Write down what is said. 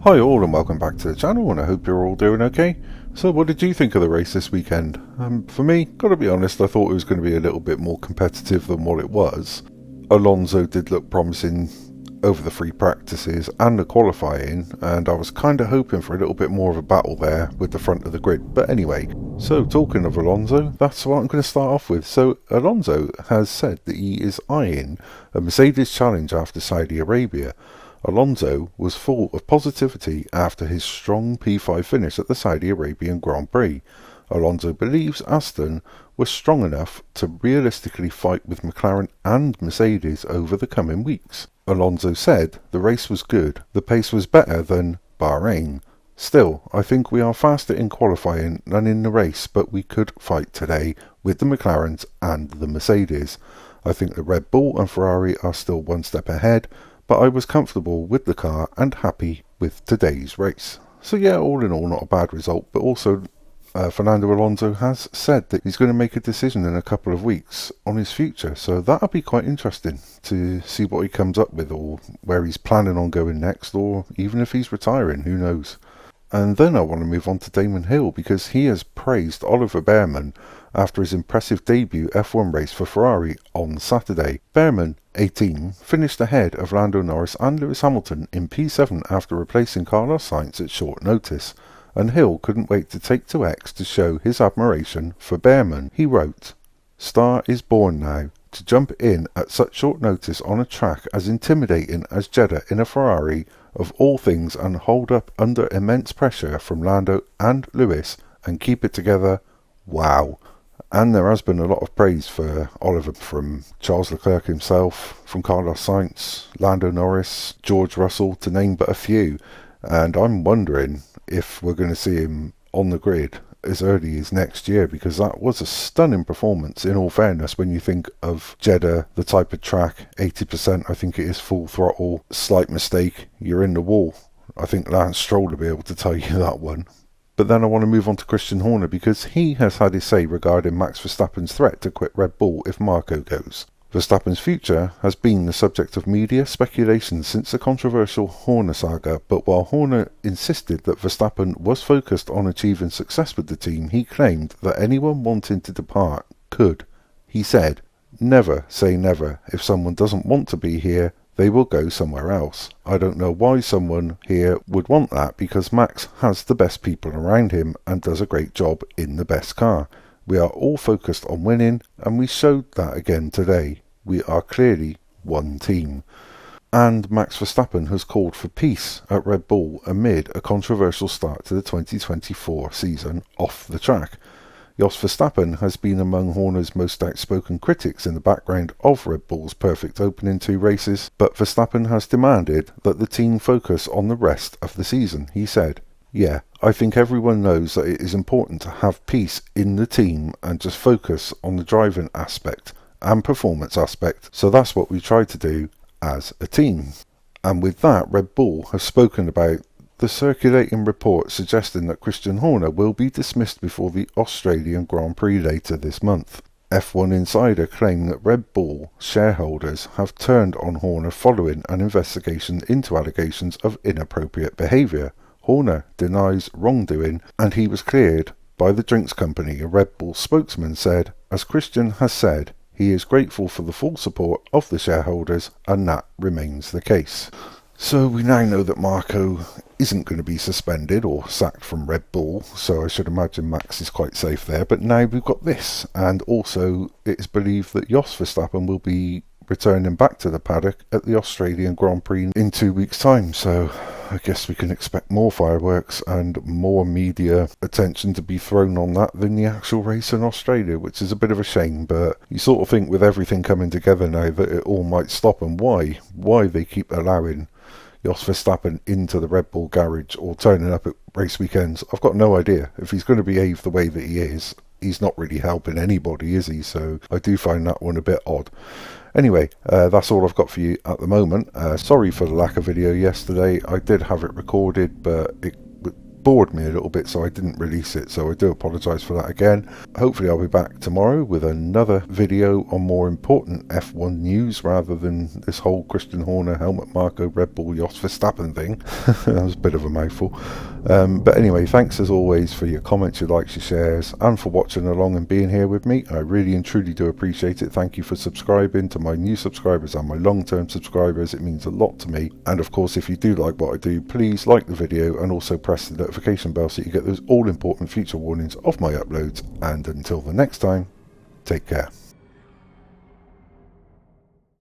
Hi all and welcome back to the channel, and I hope you're all doing okay. So what did you think of the race this weekend? For me, gotta be honest, I thought it was going to be a little bit more competitive than what it was. Alonso did look promising over the free practices and the qualifying, and I was kind of hoping for a little bit more of a battle there with the front of the grid. But anyway, so talking of Alonso, that's what I'm going to start off with. So Alonso has said that he is eyeing a Mercedes challenge after Saudi Arabia. Alonso was full of positivity after his strong P5 finish at the Saudi Arabian Grand Prix. Alonso believes Aston was strong enough to realistically fight with McLaren and Mercedes over the coming weeks. Alonso said the race was good, the pace was better than Bahrain. Still, I think we are faster in qualifying than in the race, but we could fight today with the McLarens and the Mercedes. I think the Red Bull and Ferrari are still one step ahead, but I was comfortable with the car and happy with today's race. So yeah, all in all, not a bad result, but also Fernando Alonso has said that he's going to make a decision in a couple of weeks on his future, so that'll be quite interesting to see what he comes up with, or where he's planning on going next, or even if he's retiring, who knows. And then I want to move on to Damon Hill, because he has praised Oliver Bearman after his impressive debut F1 race for Ferrari on Saturday. Bearman, 18, finished ahead of Lando Norris and Lewis Hamilton in P7 after replacing Carlos Sainz at short notice, and Hill couldn't wait to take to X to show his admiration for Bearman. He wrote, "Star is born now. To jump in at such short notice on a track as intimidating as Jeddah in a Ferrari of all things, and hold up under immense pressure from Lando and Lewis and keep it together, wow." And there has been a lot of praise for Oliver from Charles Leclerc himself, from Carlos Sainz, Lando Norris, George Russell, to name but a few. And I'm wondering if we're going to see him on the grid as early as next year, because that was a stunning performance, in all fairness, when you think of Jeddah, the type of track, 80% I think it is full throttle, slight mistake, you're in the wall. I think Lance Stroll will be able to tell you that one. But then I want to move on to Christian Horner, because he has had his say regarding Max Verstappen's threat to quit Red Bull if Marco goes. Verstappen's future has been the subject of media speculation since the controversial Horner saga, but while Horner insisted that Verstappen was focused on achieving success with the team, he claimed that anyone wanting to depart could. He said, "Never say never. If someone doesn't want to be here, they will go somewhere else. I don't know why someone here would want that, because Max has the best people around him and does a great job in the best car. We are all focused on winning, and we showed that again today. We are clearly one team." And Max Verstappen has called for peace at Red Bull amid a controversial start to the 2024 season off the track. Jos Verstappen has been among Horner's most outspoken critics in the background of Red Bull's perfect opening 2 races, but Verstappen has demanded that the team focus on the rest of the season. He said, "Yeah, I think everyone knows that it is important to have peace in the team and just focus on the driving aspect and performance aspect, so that's what we try to do as a team." And with that, Red Bull have spoken about the circulating report suggesting that Christian Horner will be dismissed before the Australian Grand Prix later this month. F1 Insider claimed that Red Bull shareholders have turned on Horner following an investigation into allegations of inappropriate behaviour. Horner denies wrongdoing, and he was cleared by the drinks company, a Red Bull spokesman said. As Christian has said, he is grateful for the full support of the shareholders, and that remains the case. So we now know that Marco isn't going to be suspended or sacked from Red Bull, so I should imagine Max is quite safe there. But now we've got this, and also it is believed that Jos Verstappen will be returning back to the paddock at the Australian Grand Prix in 2 weeks' time, so I guess we can expect more fireworks and more media attention to be thrown on that than the actual race in Australia, which is a bit of a shame. But you sort of think with everything coming together now that it all might stop, and why they keep allowing Jos Verstappen into the Red Bull garage or turning up at race weekends, I've got no idea. If he's going to behave the way that he is, he's not really helping anybody, is he? So I do find that one a bit odd. Anyway, that's all I've got for you at the moment. Sorry for the lack of video yesterday. I did have it recorded, but it bored me a little bit, so I didn't release it, so I do apologise for that again. Hopefully I'll be back tomorrow with another video on more important F1 news rather than this whole Christian Horner, Helmut Marko, Red Bull, Jos Verstappen thing. That was a bit of a mouthful. But anyway, thanks as always for your comments, your likes, your shares, and for watching along and being here with me. I really and truly do appreciate it. Thank you for subscribing. To my new subscribers and my long-term subscribers, it means a lot to me. And of course, if you do like what I do, please like the video and also press the notification bell so you get those all-important future warnings of my uploads. And until the next time, take care.